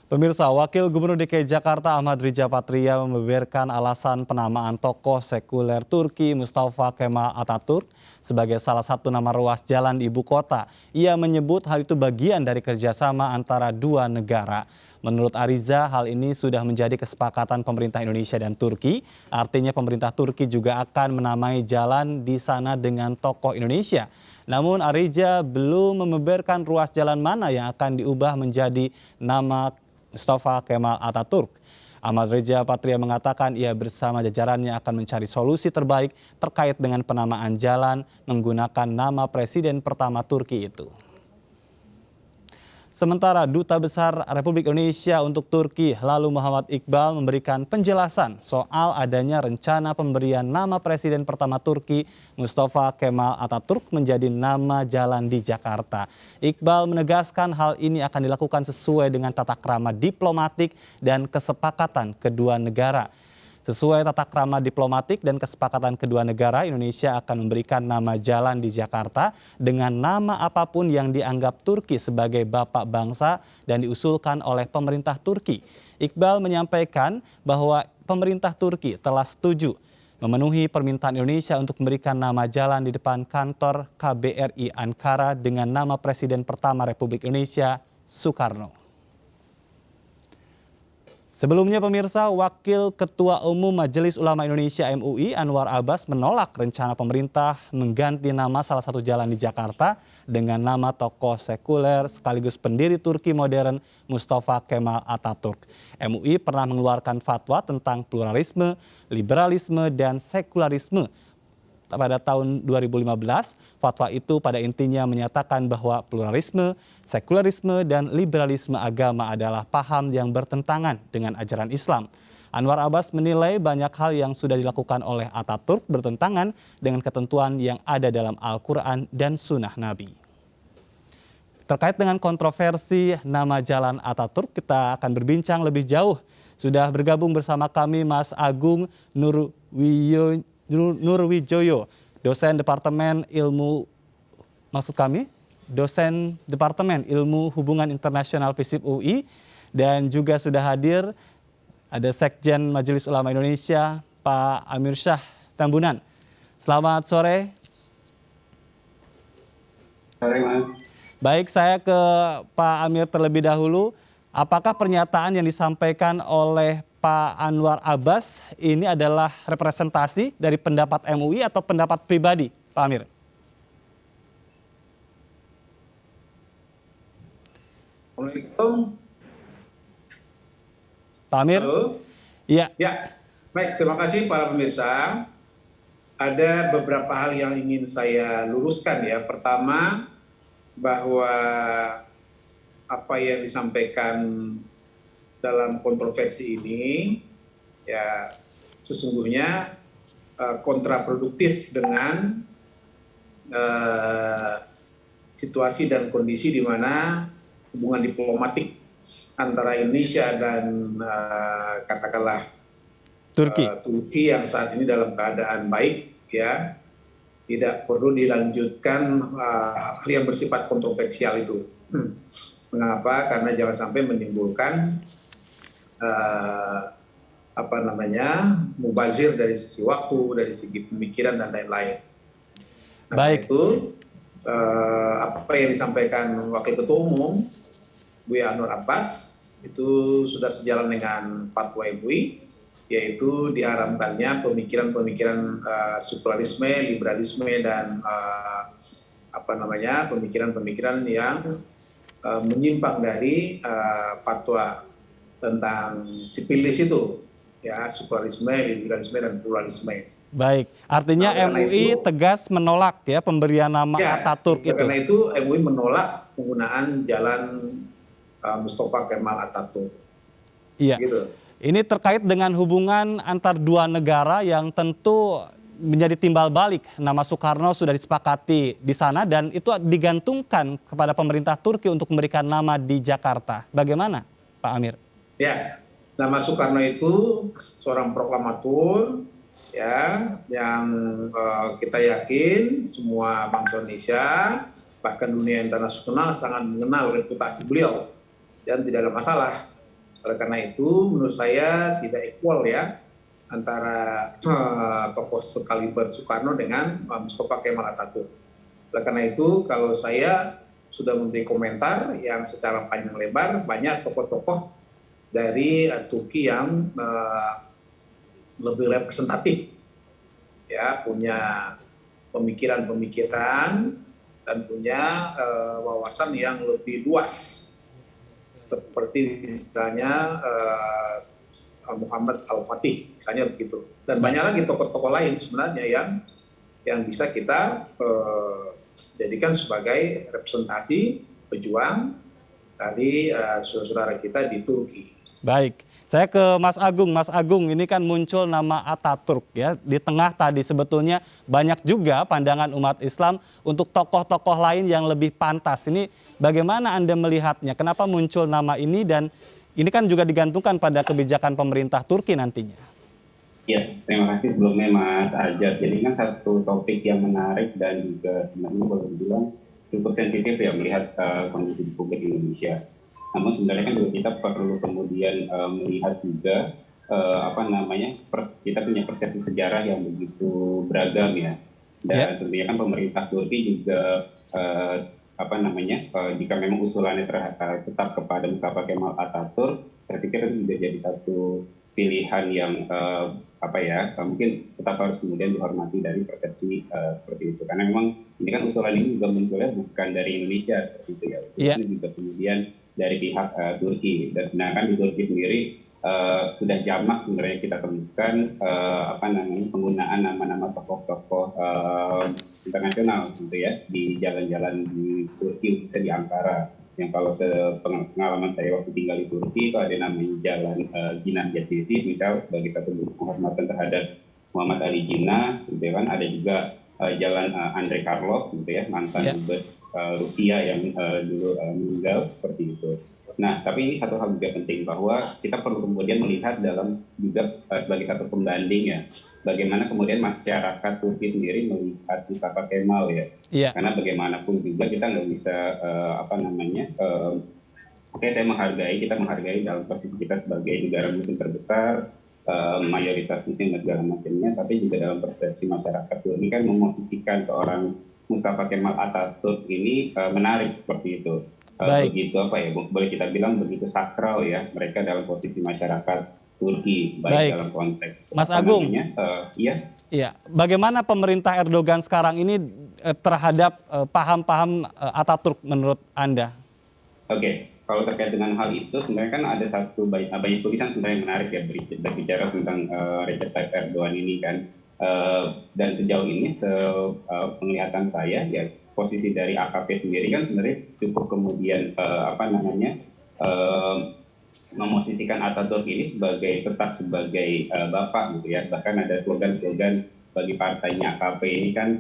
Pemirsa, Wakil Gubernur DKI Jakarta Ahmad Riza Patria membeberkan alasan penamaan tokoh sekuler Turki Mustafa Kemal Atatürk sebagai salah satu nama ruas jalan di ibu kota. Ia menyebut hal itu bagian dari kerjasama antara dua negara. Menurut Ariza, hal ini sudah menjadi kesepakatan pemerintah Indonesia dan Turki. Artinya pemerintah Turki juga akan menamai jalan di sana dengan tokoh Indonesia. Namun Ariza belum membeberkan ruas jalan mana yang akan diubah menjadi nama Mustafa Kemal Atatürk. Ahmad Riza Patria mengatakan ia bersama jajarannya akan mencari solusi terbaik terkait dengan penamaan jalan menggunakan nama presiden pertama Turki itu. Sementara Duta Besar Republik Indonesia untuk Turki, lalu Muhammad Iqbal memberikan penjelasan soal adanya rencana pemberian nama presiden pertama Turki, Mustafa Kemal Atatürk, menjadi nama jalan di Jakarta. Iqbal menegaskan hal ini akan dilakukan sesuai dengan tata krama diplomatik dan kesepakatan kedua negara. Sesuai tata krama diplomatik dan kesepakatan kedua negara, Indonesia akan memberikan nama jalan di Jakarta dengan nama apapun yang dianggap Turki sebagai bapak bangsa dan diusulkan oleh pemerintah Turki. Iqbal menyampaikan bahwa pemerintah Turki telah setuju memenuhi permintaan Indonesia untuk memberikan nama jalan di depan kantor KBRI Ankara dengan nama Presiden pertama Republik Indonesia, Soekarno. Sebelumnya pemirsa, Wakil Ketua Umum Majelis Ulama Indonesia MUI Anwar Abbas menolak rencana pemerintah mengganti nama salah satu jalan di Jakarta dengan nama tokoh sekuler sekaligus pendiri Turki modern Mustafa Kemal Atatürk. MUI pernah mengeluarkan fatwa tentang pluralisme, liberalisme, dan sekularisme. Pada tahun 2015, fatwa itu pada intinya menyatakan bahwa pluralisme, sekularisme, dan liberalisme agama adalah paham yang bertentangan dengan ajaran Islam. Anwar Abbas menilai banyak hal yang sudah dilakukan oleh Atatürk bertentangan dengan ketentuan yang ada dalam Al-Quran dan Sunnah Nabi. Terkait dengan kontroversi nama jalan Atatürk, kita akan berbincang lebih jauh. Sudah bergabung bersama kami Mas Agung Nurwijoyo, dosen Departemen Ilmu Hubungan Internasional FISIP UI, dan juga sudah hadir ada Sekjen Majelis Ulama Indonesia, Pak Amir Syah Tambunan. Selamat sore. Sore, Mas. Baik, saya ke Pak Amir terlebih dahulu. Apakah pernyataan yang disampaikan oleh Pak Anwar Abbas ini adalah representasi dari pendapat MUI atau pendapat pribadi, Pak Amir? Assalamualaikum. Pak Amir? Halo. Iya. Ya, baik. Terima kasih para pemirsa. Ada beberapa hal yang ingin saya luruskan ya. Pertama, bahwa apa yang disampaikan dalam kontroversi ini ya sesungguhnya kontraproduktif dengan situasi dan kondisi di mana hubungan diplomatik antara Indonesia dan katakanlah Turki yang saat ini dalam keadaan baik ya, tidak perlu dilanjutkan hal yang bersifat kontroversial itu. Mengapa? Karena jangan sampai menimbulkan mubazir dari sisi waktu, dari segi pemikiran dan lain-lain. Nah, baik. Itu apa yang disampaikan Wakil Ketua Umum Buya Anwar Abbas itu sudah sejalan dengan fatwa MUI, yaitu diharamkannya pemikiran-pemikiran sekularisme, liberalisme, dan pemikiran-pemikiran yang menyimpang dari fatwa tentang sipilis itu, ya, sekularisme, liberalisme, dan pluralisme. Baik, artinya MUI tegas menolak ya pemberian nama Atatürk itu. Karena itu MUI menolak penggunaan jalan Mustafa Kemal Atatürk. Iya. Gitu. Ini terkait dengan hubungan antar dua negara yang tentu menjadi timbal balik. Nama Soekarno sudah disepakati di sana dan itu digantungkan kepada pemerintah Turki untuk memberikan nama di Jakarta. Bagaimana, Pak Amir? Ya, nama Soekarno itu seorang proklamator ya, yang kita yakin semua bangsa Indonesia bahkan dunia internasional sangat mengenal reputasi beliau dan tidak ada masalah Oleh karena itu, menurut saya tidak equal ya antara tokoh sekaliber Soekarno dengan Mustafa Kemal Atatürk. Oleh karena itu, kalau saya sudah memberi komentar yang secara panjang lebar, banyak tokoh-tokoh dari Turki yang lebih representatif, ya, punya pemikiran-pemikiran dan punya wawasan yang lebih luas, seperti misalnya Muhammad Al-Fatih, misalnya begitu. Dan banyak lagi tokoh-tokoh lain sebenarnya yang bisa kita jadikan sebagai representasi pejuang dari saudara-saudara kita di Turki. Baik, saya ke Mas Agung. Mas Agung, ini kan muncul nama Atatürk ya. Di tengah tadi sebetulnya banyak juga pandangan umat Islam untuk tokoh-tokoh lain yang lebih pantas. Ini bagaimana Anda melihatnya? Kenapa muncul nama ini dan ini kan juga digantungkan pada kebijakan pemerintah Turki nantinya? Ya, terima kasih sebelumnya Mas Ajat. Jadi kan satu topik yang menarik dan juga sebenarnya boleh dibilang cukup sensitif ya melihat kondisi di publik Indonesia. Namun sebenarnya kan juga kita perlu kemudian melihat juga kita punya persepsi sejarah yang begitu beragam ya. Dan tentunya kan pemerintah Turki juga jika memang usulannya tetap kepada Mustafa Kemal Atatürk, saya pikir itu juga jadi satu pilihan yang mungkin tetap harus kemudian dihormati dari persepsi seperti itu. Karena memang ini kan usulan ini juga munculnya bukan dari Indonesia seperti itu ya. Usulannya juga kemudian dari pihak Turki. Dan sedangkan di Turki sendiri sudah jamak sebenarnya kita temukan penggunaan nama-nama tokoh-tokoh internasional gitu ya di jalan-jalan di Turki, khususnya di Ankara. Yang kalau pengalaman saya waktu tinggal di Turki itu ada namanya Jalan Jinnah Jatisi, misal sebagai satu bentuk penghormatan terhadap Muhammad Ali Jinnah, gitu kan. Ada juga Jalan Andrei Karlov, gitu ya, mantan dubes Rusia yang dulu meninggal, seperti itu. Nah, tapi ini satu hal juga penting bahwa kita perlu kemudian melihat dalam juga sebagai satu pembanding ya, bagaimana kemudian masyarakat Turki sendiri melihat Mustafa Kemal ya. Karena bagaimanapun juga kita nggak bisa kita menghargai dalam posisi kita sebagai negara muslim terbesar, mayoritas muslim dan segala macamnya, tapi juga dalam persepsi masyarakat Turki kan memosisikan seorang Mustafa Kemal Atatürk ini menarik seperti itu. Begitu boleh kita bilang begitu sakral ya mereka dalam posisi masyarakat Turki baik dalam konteks Mas Agung. Bagaimana pemerintah Erdogan sekarang ini terhadap paham-paham Atatürk menurut Anda? Kalau terkait dengan hal itu sebenarnya kan ada banyak tulisan sebenarnya menarik ya berbicara tentang Recep Tayyip Erdogan ini kan. Dan sejauh ini penglihatan saya ya posisi dari AKP sendiri kan sebenarnya cukup kemudian memosisikan Atatürk ini tetap sebagai bapak gitu ya. Bahkan ada slogan-slogan bagi partainya AKP ini kan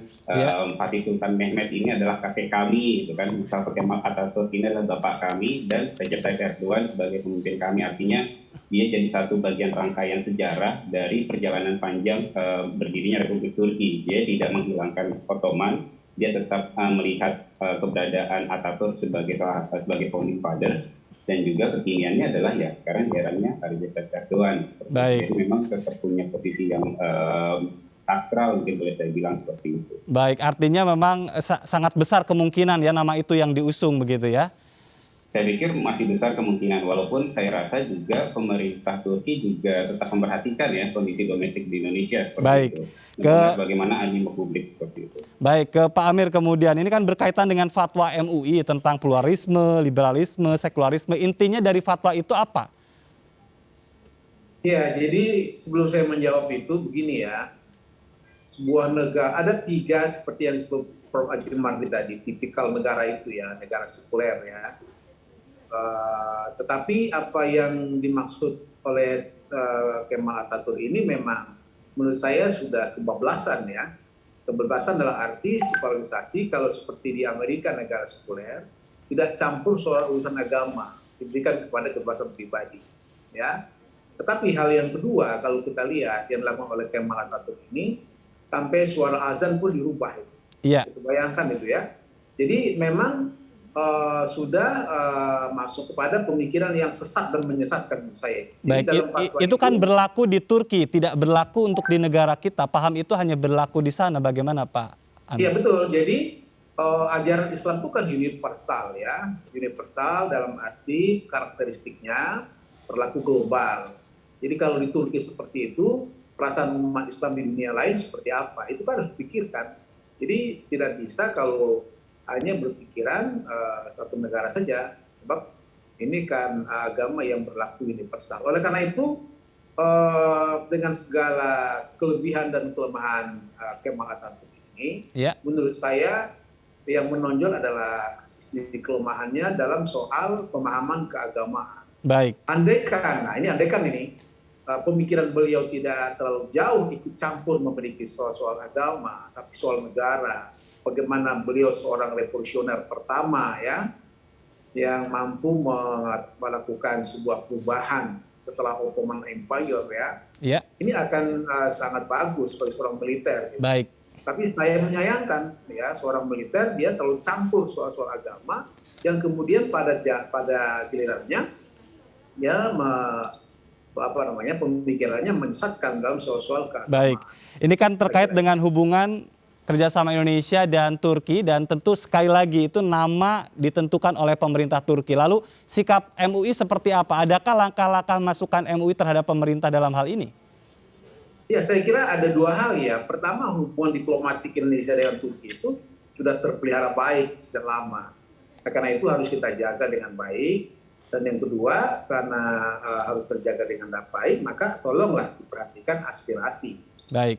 Fatih Sultan Mehmet ini adalah kakek kami gitu kan. Mustafa Kemal Atatürk ini adalah bapak kami dan Recep Tayyip Erdogan sebagai pemimpin kami. Artinya dia jadi satu bagian rangkaian sejarah dari perjalanan panjang berdirinya Republik Turki. Dia tidak menghilangkan Ottoman, dia tetap melihat keberadaan Atatürk sebagai founding fathers, dan juga kekiniannya adalah ya sekarang di eranya Recep Tayyip Erdogan. Jadi memang tetap punya posisi yang sakral, mungkin boleh saya bilang seperti itu. Baik, artinya memang sangat besar kemungkinan ya nama itu yang diusung begitu ya? Saya pikir masih besar kemungkinan, walaupun saya rasa juga pemerintah Turki juga tetap memperhatikan ya kondisi domestik di Indonesia seperti itu. Bagaimana animo publik seperti itu. Baik, ke Pak Amir kemudian, ini kan berkaitan dengan fatwa MUI tentang pluralisme, liberalisme, sekularisme. Intinya dari fatwa itu apa? Ya, jadi sebelum saya menjawab itu begini ya. Sebuah negara, ada tiga seperti yang disebut Prof. Ajri Mardi tadi, tipikal negara itu ya, negara sekuler ya. Tetapi apa yang dimaksud oleh Kemal Atatürk ini memang menurut saya sudah kebablasan ya. Kebablasan dalam arti sekularisasi, kalau seperti di Amerika negara sekuler tidak campur soal urusan agama, diberikan kepada kebebasan pribadi ya. Tetapi hal yang kedua kalau kita lihat yang dilakukan oleh Kemal Atatürk ini sampai suara azan pun dirubah itu. Bayangkan itu ya. Jadi memang sudah masuk kepada pemikiran yang sesat dan menyesatkan menurut saya. Jadi Baik, dalam fatwa itu kan berlaku di Turki, tidak berlaku untuk di negara kita. Paham itu hanya berlaku di sana. Bagaimana Pak Iya Anwar? betul. Jadi ajaran Islam itu kan universal ya, universal dalam arti karakteristiknya berlaku global. Jadi kalau di Turki seperti itu, perasaan umat Islam di dunia lain seperti apa? Itu kan harus dipikirkan. Jadi tidak bisa kalau hanya berpikiran satu negara saja, sebab ini kan agama yang berlaku universal. Oleh karena itu, dengan segala kelebihan dan kelemahan Kemal Atatürk ini, Ya, menurut saya yang menonjol adalah sisi kelemahannya dalam soal pemahaman keagamaan. baik, Andaikan ini pemikiran beliau tidak terlalu jauh ikut campur memiliki soal-soal agama, tapi soal negara. Bagaimana beliau seorang revolusioner pertama ya, yang mampu melakukan sebuah perubahan setelah Ottoman Empire ya. ya, Ini akan sangat bagus sebagai seorang militer. Gitu. baik. Tapi saya menyayangkan ya seorang militer dia terlalu campur soal-soal agama yang kemudian pada gilirannya ya pemikirannya menyesatkan dalam soal-soal keagamaan. Baik, ini kan terkait dengan hubungan kerjasama Indonesia dan Turki, dan tentu sekali lagi itu nama ditentukan oleh pemerintah Turki. Lalu sikap MUI seperti apa? Adakah langkah-langkah masukan MUI terhadap pemerintah dalam hal ini? Ya, saya kira ada dua hal ya. Pertama, hubungan diplomatik Indonesia dengan Turki itu sudah terpelihara baik sejak lama. Karena itu harus kita jaga dengan baik. Dan yang kedua, karena harus terjaga dengan baik, maka tolonglah diperhatikan aspirasi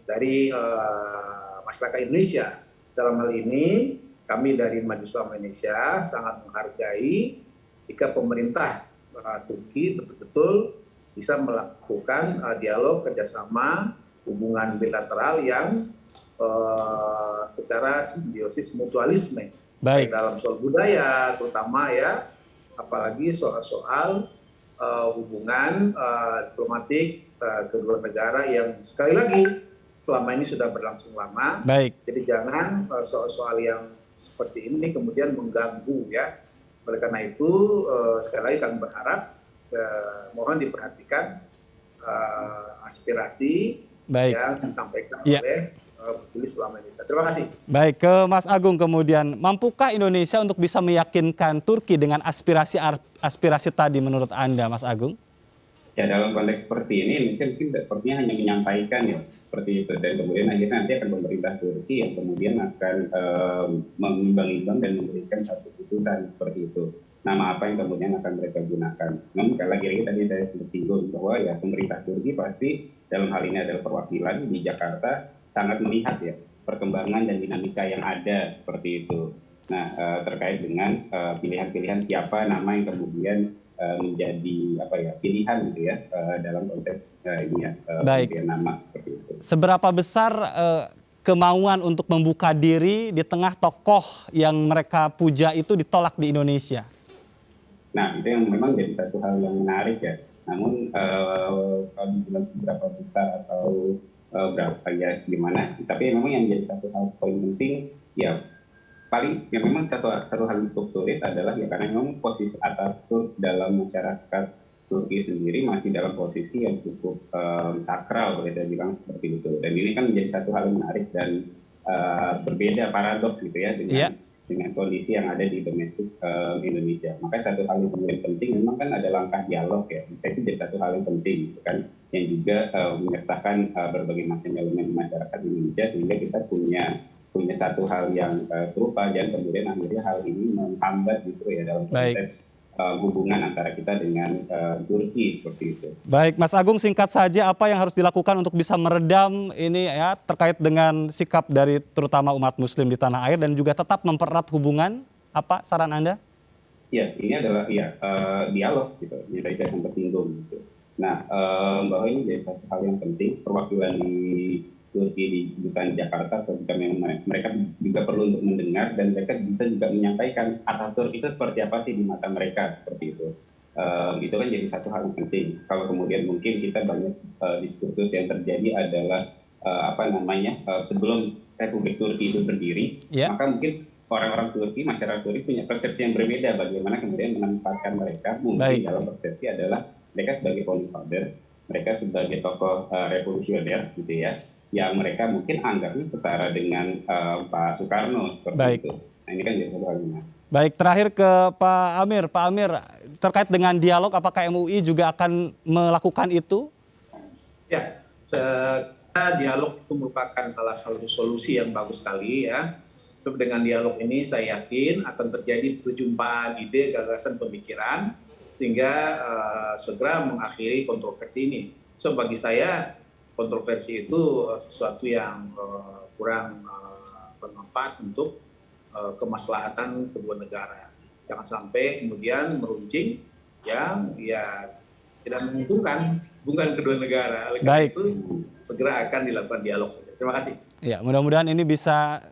dari masyarakat Indonesia. Dalam hal ini, kami dari Majelis Ulama Indonesia sangat menghargai jika pemerintah Turki betul-betul bisa melakukan dialog kerjasama hubungan bilateral yang secara simbiosis mutualisme. Baik dalam soal budaya, terutama ya, apalagi soal-soal hubungan diplomatik kedua negara yang sekali lagi selama ini sudah berlangsung lama. Baik. Jadi jangan soal-soal yang seperti ini kemudian mengganggu ya. Oleh karena itu sekali lagi kami berharap mohon diperhatikan aspirasi yang disampaikan oleh Majelis Ulama Indonesia. Terima kasih. Baik, ke Mas Agung kemudian, mampukah Indonesia untuk bisa meyakinkan Turki dengan aspirasi tadi menurut Anda, Mas Agung? Ya, dalam konteks seperti ini Indonesia mungkin sepertinya hanya menyampaikan ya seperti itu, dan kemudian akhirnya nanti akan pemerintah Turki yang kemudian akan menimbang-nimbang dan memberikan satu putusan seperti itu. Nama apa yang kemudian akan mereka gunakan. Namun sekali lagi tadi saya sempat singgung bahwa ya pemerintah Turki pasti dalam hal ini adalah perwakilan di Jakarta sangat melihat ya perkembangan dan dinamika yang ada seperti itu. Nah, terkait dengan pilihan-pilihan siapa nama yang kemudian menjadi pilihan gitu ya dalam konteks ini ya pilihan nama seperti itu. Seberapa besar kemauan untuk membuka diri di tengah tokoh yang mereka puja itu ditolak di Indonesia? Nah, itu yang memang jadi satu hal yang menarik ya. Namun kalau dibilang seberapa besar atau berapa ya gimana, tapi memang yang jadi satu hal poin penting ya paling yang memang satu hal yang cukup sulit adalah ya karena memang posisi Atatürk dalam masyarakat Turki sendiri masih dalam posisi yang cukup sakral boleh saya bilang seperti itu, dan ini kan menjadi satu hal yang menarik dan berbeda paradoks gitu ya dengan kondisi yang ada di domestik Indonesia. Maka satu hal yang kemudian penting memang kan ada langkah dialog ya. Itu jadi satu hal yang penting gitu kan, yang juga menyertakan berbagai macam elemen masyarakat Indonesia sehingga kita punya satu hal yang serupa, dan kemudian akhirnya hal ini menghambat justru ya dalam konteks hubungan antara kita dengan Turki seperti itu. Baik, Mas Agung, singkat saja apa yang harus dilakukan untuk bisa meredam ini ya terkait dengan sikap dari terutama umat Muslim di tanah air dan juga tetap mempererat hubungan? Apa saran Anda? Ya, ini adalah dialog gitu. Ini tadi saya sempat singgung gitu. Nah, bahwa ini jadi satu hal yang penting, perwakilan di Turki di Kedutaan Jakarta, ketika mereka juga perlu untuk mendengar dan mereka bisa juga menyampaikan Atatürk itu seperti apa sih di mata mereka seperti itu. Itu kan jadi satu hal yang penting. Kalau kemudian mungkin kita banyak diskursus yang terjadi adalah sebelum Republik Turki itu berdiri, maka mungkin orang-orang Turki, masyarakat Turki punya persepsi yang berbeda bagaimana kemudian menempatkan mereka mungkin dalam persepsi adalah mereka sebagai founding fathers, mereka sebagai tokoh revolusioner gitu ya, yang mereka mungkin anggapnya setara dengan Pak Soekarno seperti itu. Nah ini kan jadi satu hal. Baik, terakhir ke Pak Amir. Pak Amir, terkait dengan dialog, apakah MUI juga akan melakukan itu? Ya, dialog itu merupakan salah satu solusi yang bagus sekali ya. So, dengan dialog ini saya yakin akan terjadi perjumpaan ide, gagasan, pemikiran sehingga segera mengakhiri kontroversi ini. So bagi saya kontroversi itu sesuatu yang kurang bermanfaat untuk kemaslahatan kedua negara. Jangan sampai kemudian meruncing yang tidak menguntungkan hubungan kedua negara. Oleh karena itu segera akan dilakukan dialog saja. Terima kasih. Ya, mudah-mudahan ini bisa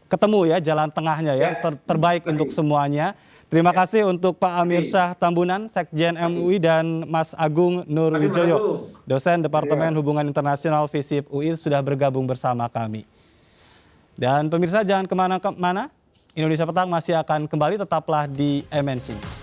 ketemu ya jalan tengahnya ya, terbaik untuk semuanya. Terima kasih untuk Pak Amir Syah Tambunan, Sekjen MUI, dan Mas Agung Nurwijoyo, dosen Departemen Hubungan Internasional FISIP UI, sudah bergabung bersama kami. Dan pemirsa jangan kemana-mana, Indonesia Petang masih akan kembali, tetaplah di MNC News.